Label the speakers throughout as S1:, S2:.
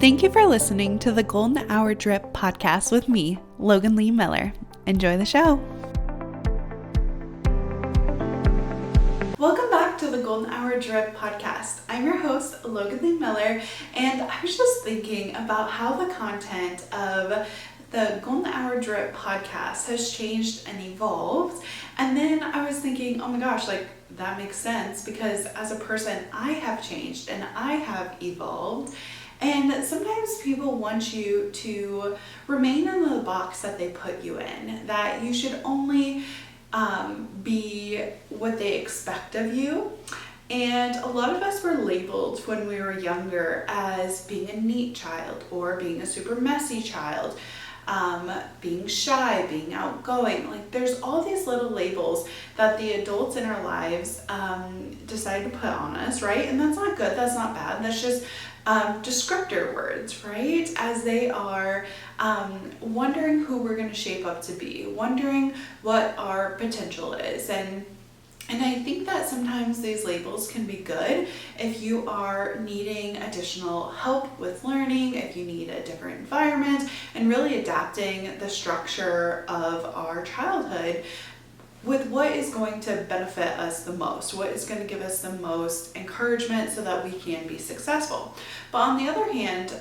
S1: Thank you for listening to the Golden Hour Drip podcast with me, Logan Lee Miller. Enjoy the show. Welcome back to the Golden Hour Drip podcast. I'm your host, Logan Lee Miller, and I was just thinking about how the content of the Golden Hour Drip podcast has changed and evolved. And then I was thinking, oh my gosh, that makes sense because as a person, I have changed and I have evolved. And sometimes people want you to remain in the box that they put you in, that you should only be what they expect of you. And a lot of us were labeled when we were younger as being a neat child or being a super messy child, being shy, being outgoing. There's all these little labels that the adults in our lives decide to put on us, right? And that's not good, that's not bad, that's just descriptor words, right? As they are wondering who we're going to shape up to be, wondering what our potential is. And I think that sometimes these labels can be good if you are needing additional help with learning, if you need a different environment, and really adapting the structure of our childhood with what is going to benefit us the most, what is going to give us the most encouragement so that we can be successful. But on the other hand,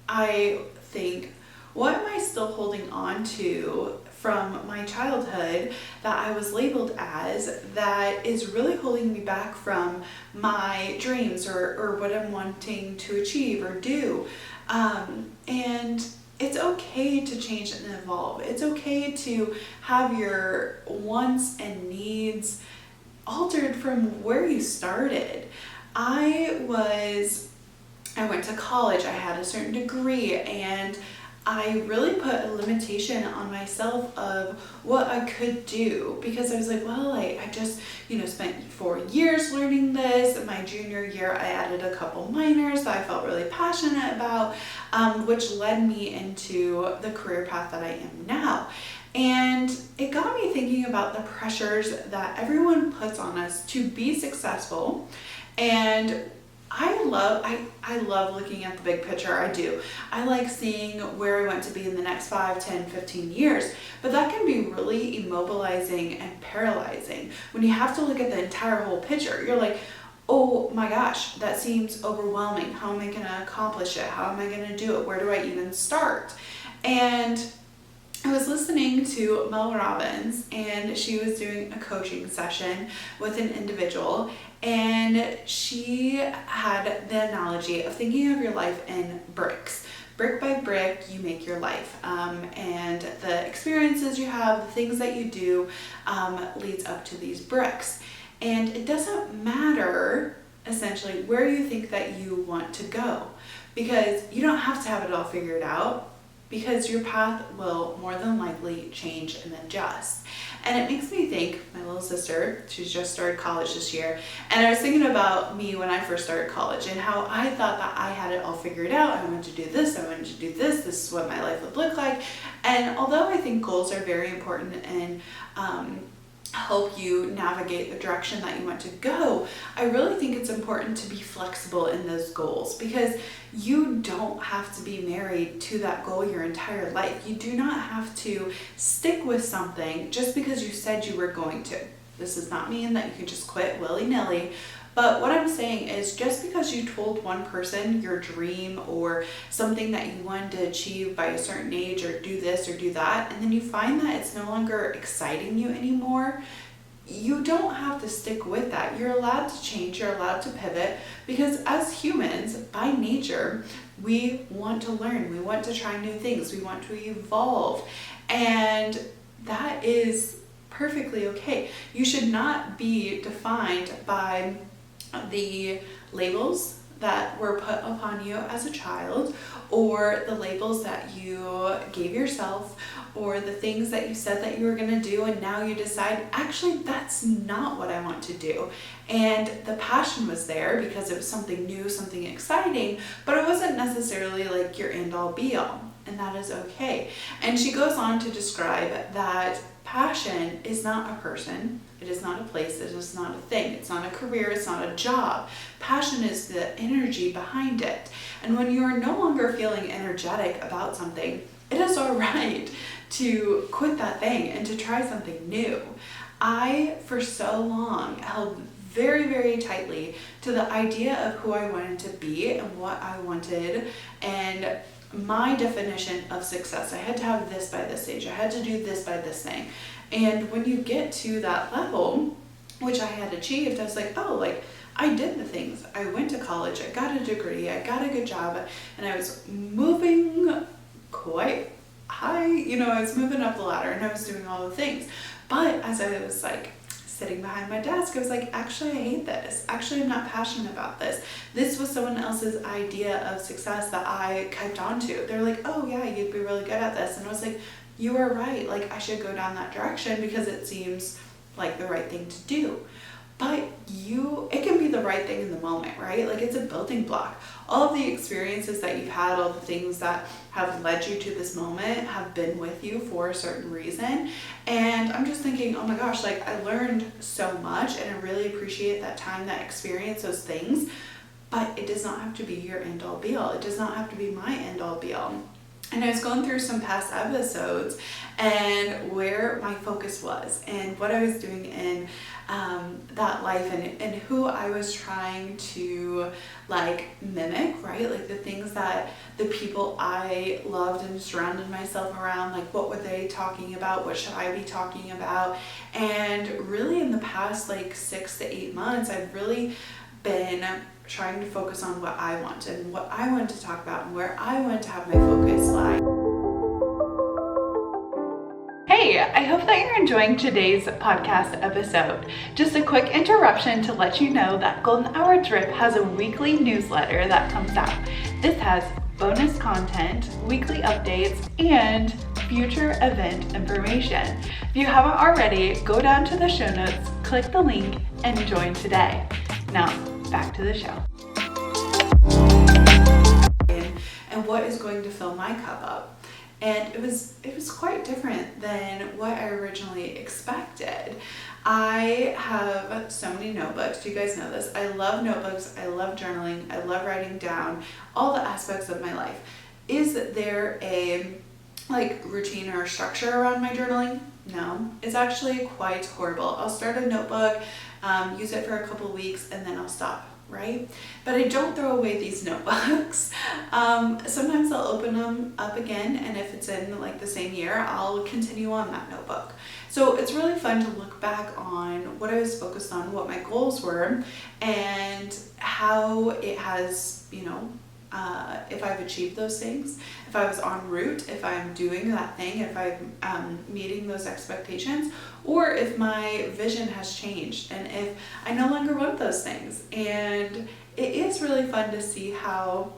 S1: I think, what am I still holding on to from my childhood that I was labeled as that is really holding me back from my dreams or what I'm wanting to achieve or do? And it's okay to change and evolve. It's okay to have your wants and needs altered from where you started. I went to college, I had a certain degree, and I really put a limitation on myself of what I could do because I was like, well, I just, spent 4 years learning this. My junior year, I added a couple minors that I felt really passionate about, which led me into the career path that I am now. And it got me thinking about the pressures that everyone puts on us to be successful. And I love looking at the big picture. I do. I like seeing where I want to be in the next 5, 10, 15 years. But that can be really immobilizing and paralyzing when you have to look at the entire whole picture. You're like, oh my gosh, that seems overwhelming. How am I going to accomplish it? How am I going to do it? Where do I even start? And I was listening to Mel Robbins, and she was doing a coaching session with an individual, and she had the analogy of thinking of your life in bricks. Brick by brick, you make your life, and the experiences you have, the things that you do, leads up to these bricks. And it doesn't matter, essentially, where you think that you want to go, because you don't have to have it all figured out, because your path will more than likely change and adjust. And it makes me think, my little sister, she's just started college this year, and I was thinking about me when I first started college and how I thought that I had it all figured out. I wanted to do this, I wanted to do this is what my life would look like. And although I think goals are very important and help you navigate the direction that you want to go, I really think it's important to be flexible in those goals, because you don't have to be married to that goal your entire life. You do not have to stick with something just because you said you were going to. This does not mean that you can just quit willy-nilly. But what I'm saying is, just because you told one person your dream or something that you wanted to achieve by a certain age, or do this or do that, and then you find that it's no longer exciting you anymore, you don't have to stick with that. You're allowed to change, you're allowed to pivot, because as humans, by nature, we want to learn, we want to try new things, we want to evolve, and that is perfectly okay. You should not be defined by the labels that were put upon you as a child, or the labels that you gave yourself, or the things that you said that you were going to do, and now you decide, actually, that's not what I want to do. And the passion was there because it was something new, something exciting, but it wasn't necessarily your end all be all, and that is okay. And she goes on to describe that passion is not a person, it is not a place, it is not a thing, it's not a career, it's not a job. Passion is the energy behind it. And when you are no longer feeling energetic about something, it is all right to quit that thing and to try something new. I, for so long, held very, very tightly to the idea of who I wanted to be and what I wanted and my definition of success. I had to have this by this age. I had to do this by this thing. And when you get to that level, which I had achieved, I was like, oh, like I did the things. I went to college, I got a degree, I got a good job, and I was moving quite high. I was moving up the ladder and I was doing all the things. But as I was like sitting behind my desk, I was like, actually, I hate this. Actually, I'm not passionate about this. This was someone else's idea of success that I kept on to. They're like, oh yeah, you'd be really good at this. And I was like, you are right. Like I should go down that direction because it seems like the right thing to do. But it can be the right thing in the moment, right? Like it's a building block. All of the experiences that you've had, all the things that have led you to this moment have been with you for a certain reason. And I'm just thinking, oh my gosh, like I learned so much and I really appreciate that time, that experience, those things. But it does not have to be your end all be all. It does not have to be my end all be all. And I was going through some past episodes and where my focus was and what I was doing in that life and who I was trying to like mimic, right? Like the things that the people I loved and surrounded myself around, like what were they talking about? What should I be talking about? And really in the past like 6 to 8 months, I've really been trying to focus on what I want and what I want to talk about and where I want to have my focus lie. Hey, I hope that you're enjoying today's podcast episode. Just a quick interruption to let you know that Golden Hour Drip has a weekly newsletter that comes out. This has bonus content, weekly updates, and future event information. If you haven't already, go down to the show notes, click the link, and join today. Now, back to the show. And what is going to fill my cup up? And it was quite different than what I originally expected. I have so many notebooks. You guys know this. I love notebooks. I love journaling. I love writing down all the aspects of my life. Is there a routine or structure around my journaling? No, it's actually quite horrible. I'll start a notebook, use it for a couple weeks, and then I'll stop, right? But I don't throw away these notebooks. Sometimes I'll open them up again, and if it's in the same year, I'll continue on that notebook. So it's really fun to look back on what I was focused on, what my goals were, and how it has, if I've achieved those things, if I was en route, if I'm doing that thing, if I'm meeting those expectations, or if my vision has changed and if I no longer want those things. And it is really fun to see how,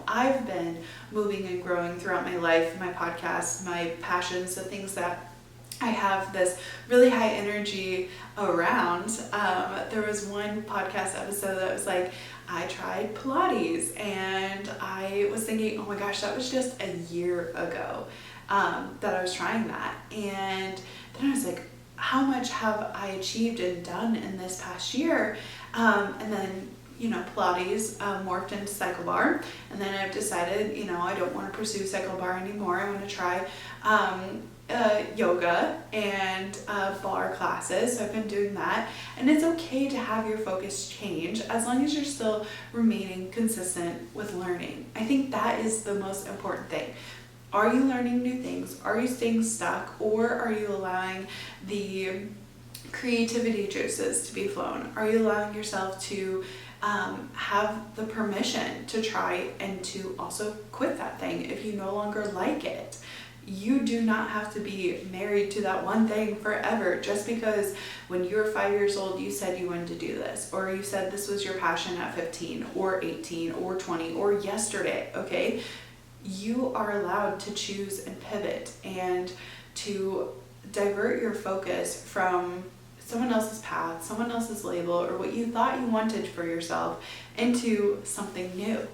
S1: I've been moving and growing throughout my life, my podcast, my passions, the things that I have this really high energy around. There was one podcast episode that was like, I tried Pilates, and I was thinking, oh my gosh, that was just a year ago that I was trying that. And then I was like, how much have I achieved and done in this past year? And then Pilates morphed into cycle bar, and then I've decided, I don't want to pursue cycle bar anymore. I want to try yoga and bar classes. So I've been doing that, and it's okay to have your focus change as long as you're still remaining consistent with learning. I think that is the most important thing. Are you learning new things? Are you staying stuck, or are you allowing the creativity juices to be flown? Are you allowing yourself to have the permission to try and to also quit that thing if you no longer like it? You do not have to be married to that one thing forever just because when you were 5 years old you said you wanted to do this, or you said this was your passion at 15 or 18 or 20 or yesterday, okay? You are allowed to choose and pivot and to divert your focus from someone else's path, someone else's label, or what you thought you wanted for yourself into something new.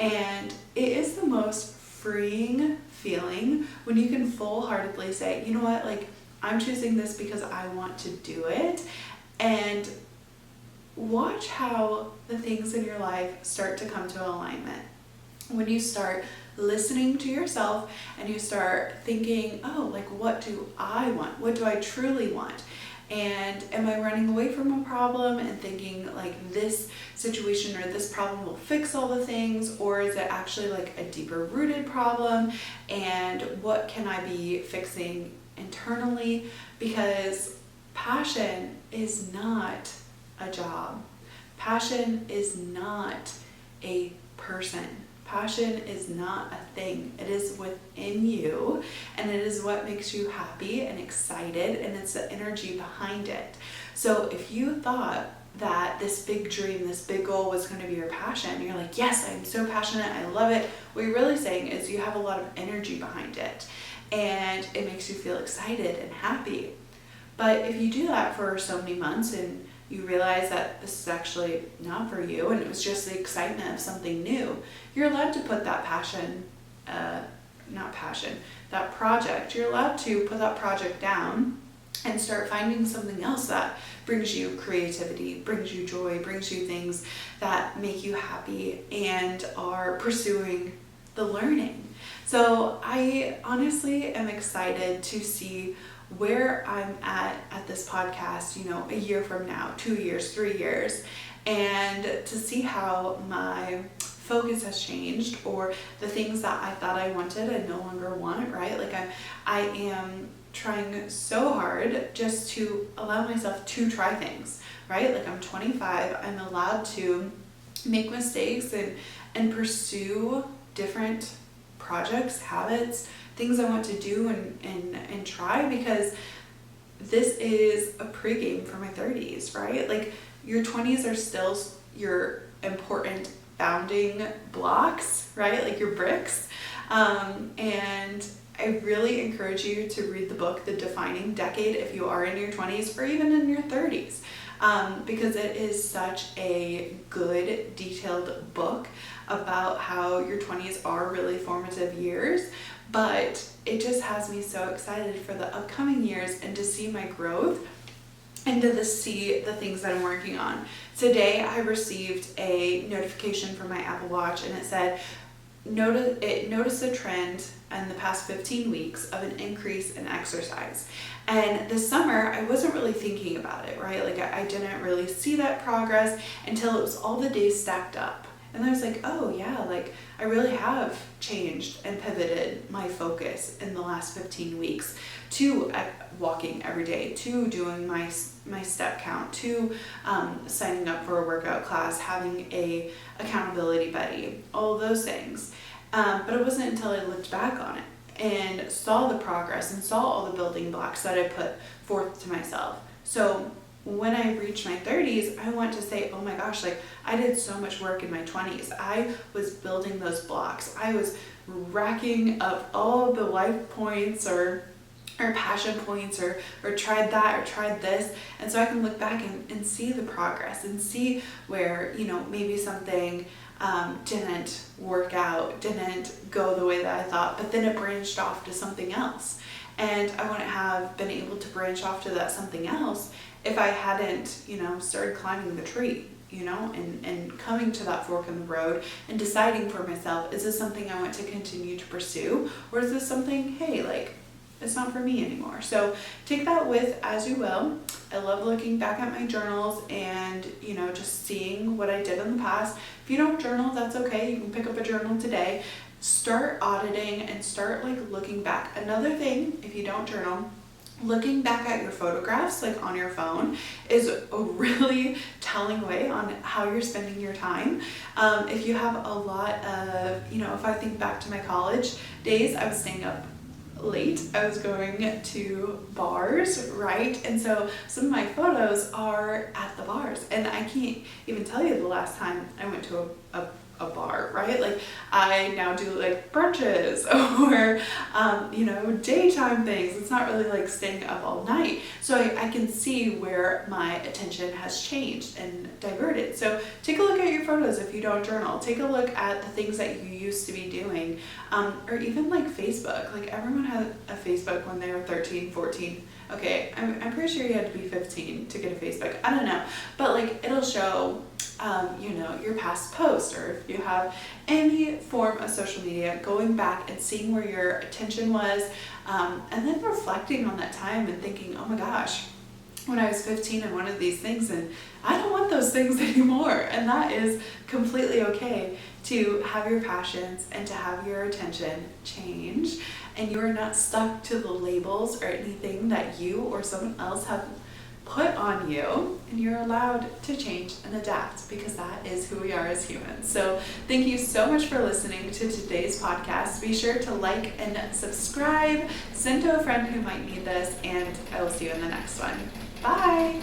S1: And it is the most freeing feeling when you can full-heartedly say, you know what, I'm choosing this because I want to do it. And watch how the things in your life start to come to alignment. When you start listening to yourself and you start thinking, oh, like, what do I want? What do I truly want? And am I running away from a problem and thinking like this situation or this problem will fix all the things? Or is it actually like a deeper rooted problem? And what can I be fixing internally? Because passion is not a job. Passion is not a person. Passion is not a thing. It is within you, and it is what makes you happy and excited, and it's the energy behind it. So if you thought that this big dream, this big goal was going to be your passion, you're like, yes, I'm so passionate, I love it. What you're really saying is you have a lot of energy behind it, and it makes you feel excited and happy. But if you do that for so many months and you realize that this is actually not for you and it was just the excitement of something new, you're allowed to put that that project, you're allowed to put that project down and start finding something else that brings you creativity, brings you joy, brings you things that make you happy and are pursuing the learning. So I honestly am excited to see where I'm at this podcast, a year from now, 2 years, 3 years, and to see how my focus has changed, or the things that I thought I wanted I no longer want, right? Like I am trying so hard just to allow myself to try things, right? Like I'm 25, I'm allowed to make mistakes and pursue different projects, habits, things I want to do and try, because this is a pregame for my 30s, right? Like your 20s are still your important founding blocks, right? Like your bricks. And I really encourage you to read the book, The Defining Decade, if you are in your 20s or even in your 30s, because it is such a good, detailed book about how your 20s are really formative years. But it just has me so excited for the upcoming years and to see my growth and to see the things that I'm working on. Today I received a notification from my Apple Watch, and it said, notice a trend in the past 15 weeks of an increase in exercise. And this summer I wasn't really thinking about it, right? Like I didn't really see that progress until it was all the days stacked up. And I was like, oh yeah, like I really have changed and pivoted my focus in the last 15 weeks to walking every day, to doing my step count, to signing up for a workout class, having a accountability buddy, all those things. But it wasn't until I looked back on it and saw the progress and saw all the building blocks that I put forth to myself. So when I reach my 30s, I want to say, oh my gosh, like I did so much work in my 20s. I was building those blocks. I was racking up all the life points or passion points or tried that or tried this. And so I can look back and see the progress and see where, maybe something didn't work out, didn't go the way that I thought, but then it branched off to something else. And I wouldn't have been able to branch off to that something else if I hadn't, started climbing the tree, and coming to that fork in the road and deciding for myself, is this something I want to continue to pursue? Or is this something, hey, like, it's not for me anymore? So take that with as you will. I love looking back at my journals and, just seeing what I did in the past. If you don't journal, that's okay. You can pick up a journal today. Start auditing and start looking back. Another thing, if you don't journal, looking back at your photographs on your phone is a really telling way on how you're spending your time. If you have a lot of, if I think back to my college days, I was staying up late. I was going to bars, right? And so some of my photos are at the bars, and I can't even tell you the last time I went to a bar, right? Like I now do brunches or daytime things. It's not really staying up all night. So I can see where my attention has changed and diverted. So take a look at your photos if you don't journal. Take a look at the things that you used to be doing, or even Facebook. Everyone had a Facebook when they were 13, 14. Okay, I'm pretty sure you had to be 15 to get a Facebook. I don't know. But like it'll show, your past posts, or if you have any form of social media, going back and seeing where your attention was, and then reflecting on that time and thinking, oh my gosh, when I was 15 I wanted these things and I don't want those things anymore. And that is completely okay to have your passions and to have your attention change, and you are not stuck to the labels or anything that you or someone else have put on you, and you're allowed to change and adapt because that is who we are as humans. So thank you so much for listening to today's podcast. Be sure to like and subscribe, send to a friend who might need this, and I will see you in the next one. Bye.